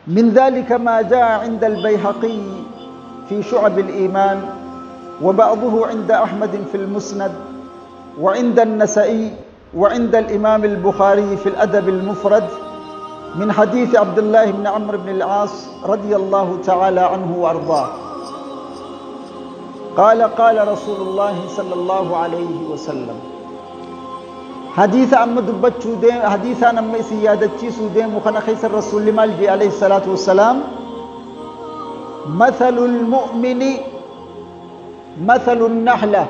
من ذلك ما جاء عند البيهقي في شعب الإيمان، وبعضه عند أحمد في المسند، وعند النسائي، وعند الإمام البخاري في الأدب المفرد، من حديث عبد الله بن عمرو بن العاص رضي الله تعالى عنه وأرضاه قال قال رسول الله صلى الله عليه وسلم. حديث أما دبتشو ديم، حديث أنا ما سيادتشي سوديم وخنا خيس الرسول مالجي عليه الصلاة والسلام: مثل المؤمن مثل النحلة،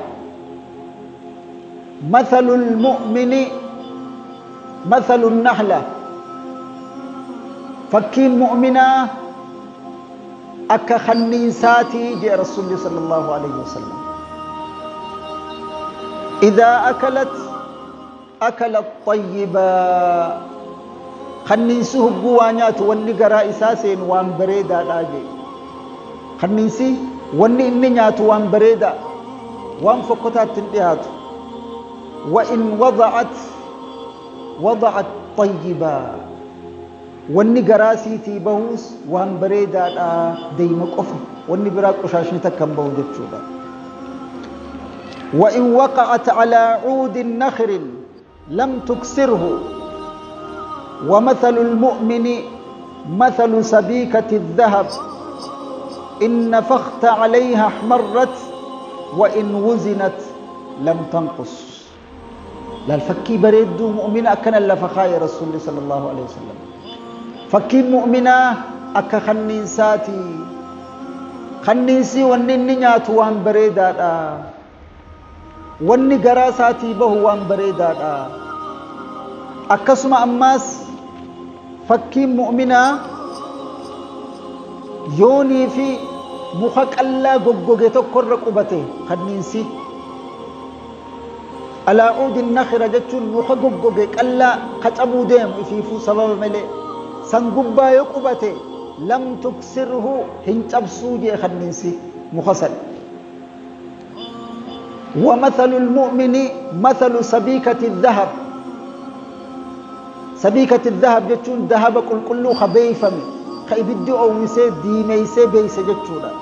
مثل المؤمن مثل النحلة. فكين مؤمنا أكا خنيساتي جاء رسول الله صلى الله عليه وسلم. إذا أكلت طيبا، خنيسه بوانيات والنقراء إساسين وان بريدا لاجي. خنيسي واني إنيات وان بريدا وان فقطات تنتهات. وإن وضعت طيبا، واني قراسي تيبهوس وان بريدا ديما قفل واني براك وشاشني تكم بوجد شوبا. وإن وقعت على عود نخر لم تكسره. ومثل المؤمن مثل سبيكة الذهب، إن نفخت عليها احمرت وإن وزنت لم تنقص. لا الفكي بريد مؤمن أكن اللفخاء رسول الله صلى الله عليه وسلم. فكي مؤمنة أكا خنيساتي، خنيسي وننيات وان بريدا واني قراساتي به وان بريدا. أكسم أماس فكي مؤمنة يوني في مخك الله قبقيتو كرق أبته خنيسي على عود النخرة جتشون مخك قبقيك الله خطبو ديم يفيفو سبب ملي سنقبا يقبته لم تكسره هنجبسو جي خنيسي مخسل. ومثل المؤمن مثل سبيكة الذهب، سبيكة الذهب جتشون ذهب كله خبيفمي خيبدو أو مسي ديميسي بيسي جتشونا.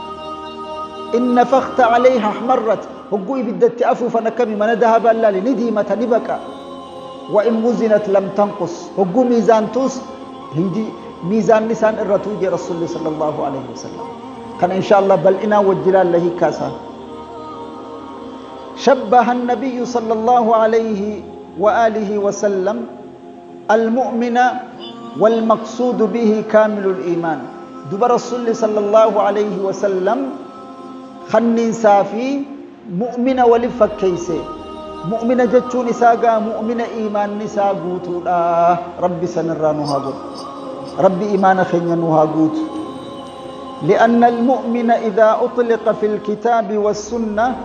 إن نفخت عليها احمرت، هقوي بدت أفو فنكمي من ذهب الله لنديمة نبكى. وإن وزنت لم تنقص، هقو ميزان توس هندي ميزان نسان الرتوج رسول الله صلى الله عليه وسلم. كان إن شاء الله بل إنا والجلال له كاسا. شبه النبي صلى الله عليه وآله وسلم المؤمن والمقصود به كامل الإيمان. دبر رسول الله صلى الله عليه وسلم خنين سافي مؤمن ولفكيسي. مؤمن جتشو نساقا مؤمن إيمان نساقوتو ربي سنرانوها قد ربي إيمان خينينوها قد. لأن المؤمن إذا أطلق في الكتاب والسنة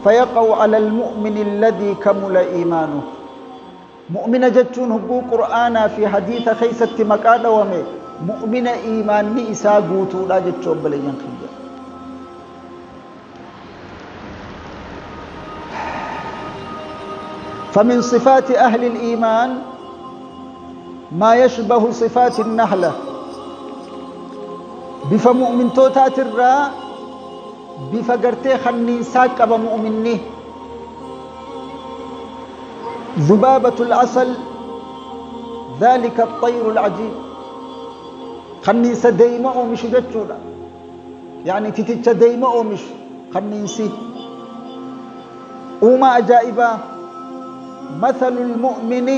فيقع على المؤمن الذي كمل إيمانه. مؤمن جتشون هبو قرآنا في حديث خيسة مقادة ومي مؤمن إيمان نئسا قوتو لا جتشون بلين خيّا. فمن صفات أهل الإيمان ما يشبه صفات النحلة. بفمؤمن توتات الراء بفقرتي خنين ساقب مؤمني. ذبابة العسل ذلك الطير العجيب. خنيسة ديما أومش جتشونا، يعني تتتش ديما أومش خنيسي وما أجائبا. مثل المؤمن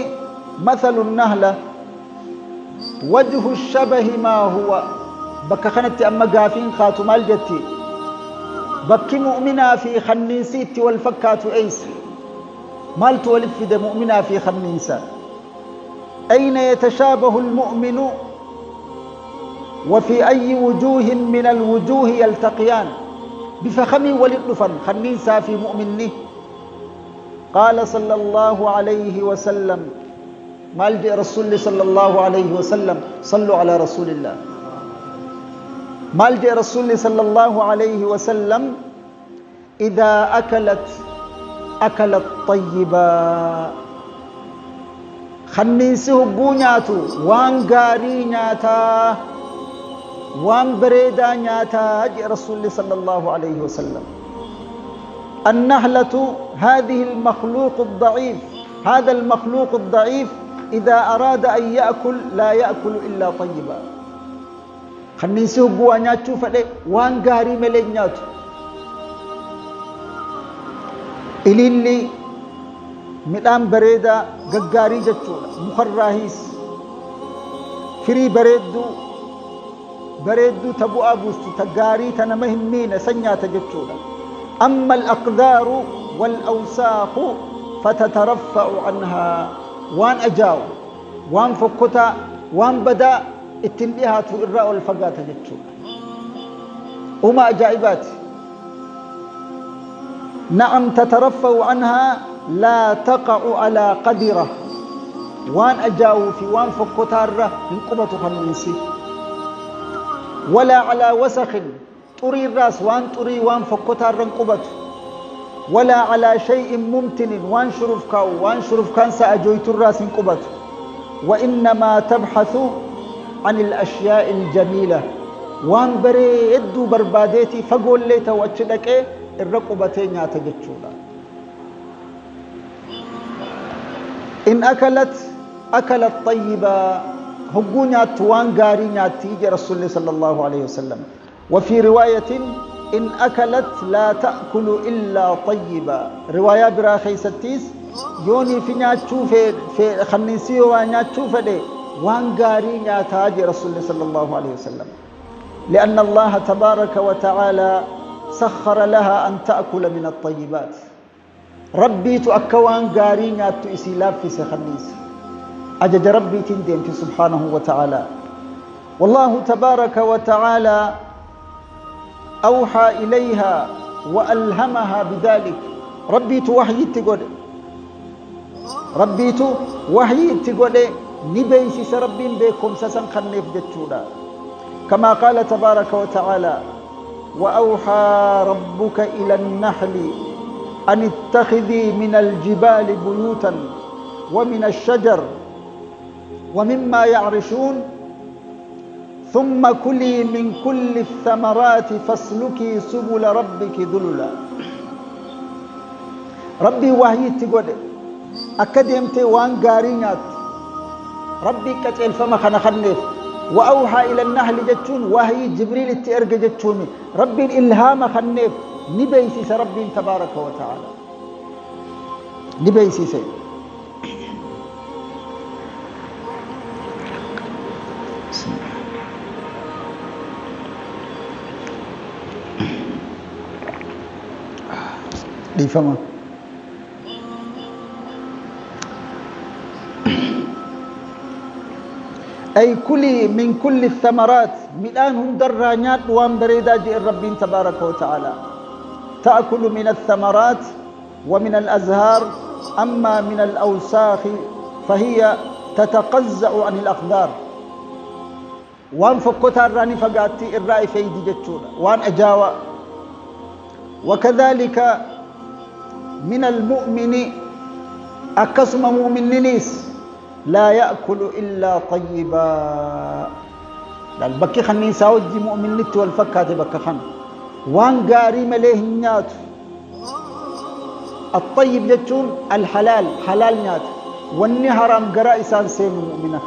مثل النهلة، وجه الشبه ما هو. بك خنت أما قافين خاتم الجتي بك مؤمنا في خنيسيت والفكات أيس مال تولف في مؤمنا في خنيسة. أين يتشابه المؤمن وفي أي وجوه من الوجوه يلتقيان. بفخمي ولطفا خنيسة في مؤمنه. قال صلى الله عليه وسلم مال جاء رسول الله صلى الله عليه وسلم صلوا على رسول الله. مال جاء رسول الله صلى الله عليه وسلم إذا أكلت طيبا. خنيسه بونياتو وانغاري نياتا وان بريدا نياتا رسول صلى الله عليه وسلم النحلة هذه المخلوق الضعيف هذا المخلوق الضعيف إذا أراد أن يأكل لا يأكل إلا طيبا خنيسه بوا نياتو فدي وان غاري ملي نياتو إليلي مدام بريدا غغاري جچودا مخراهيس فري بريدو تبو أبوست تغاري تنمهمين سنياتا جچودا أما الأقدار والأوساخ فتترفع عنها وان أجاو وان فكتا وان بدا اتنبيهات الرأى والفقات جتشوك وما أجائبات نعم تترفع عنها لا تقع على قدره وان أجاو في وان فكتا الرأى انقبة خميسي ولا على وسخ طري الراس وان طري وان فكتا الرأى انقبة ولا على شيء ممتن وان شرف كان سأجويت الراس انقبة وإنما تبحث عن الأشياء الجميلة وان بريدو برباديتي فقول لي توجدك الرقبتين ياتجتشولا إن أكلت طيبا هقونيات وان قارينيات تيجي رسول الله صلى الله عليه وسلم وفي رواية إن أكلت لا تأكل إلا طيبا رواية براخي ستيس يوني في نياتشو في خنيسيو ونياتشو فدي وان قاري نياتاج رسول الله صلى الله عليه وسلم لأن الله تبارك وتعالى سخر لها أن تأكل من الطيبات ربي تأكوان قاري نياتو إسيلاف في سخنيس أجج ربي تندين في سبحانه وتعالى والله تبارك وتعالى أوحى إليها وألهمها بذلك ربي توحي تقول نبيسي سربين بكم سسن خنف جتشودا كما قال تبارك وتعالى وأوحى ربك إلى النحل أن اتخذي من الجبال بيوتا ومن الشجر ومما يعرشون ثم كلي من كل الثمرات فاسلكي سبل ربك ذللا ربي وحي تقول أكدمتي وان قارينات ربي كتل فما خنخنف وأوحى إلى النحل جتشون وحي جبريل التأرق جتشوني ربي الإلهام خنف نبيسيس ربي تبارك وتعالى نبيسيس دي فما أي كلي من كل الثمرات مئان هم درانيات وان بريدا جئ الرب تبارك وتعالى تأكل من الثمرات ومن الأزهار أما من الأوساخ فهي تتقزأ عن الأقدار وان فكتها الراني فقاتي الرأي فيدي جتشونا وان أجاوى وكذلك من المؤمن أكسم مؤمنينيس لا يأكل إلا طيبا البكي خنين ساوجي مؤمن نت والفكات بك خن وان قاري مليه نيات الطيب جتون الحلال حلال نيات والني حرام قرا إسان سين مؤمنة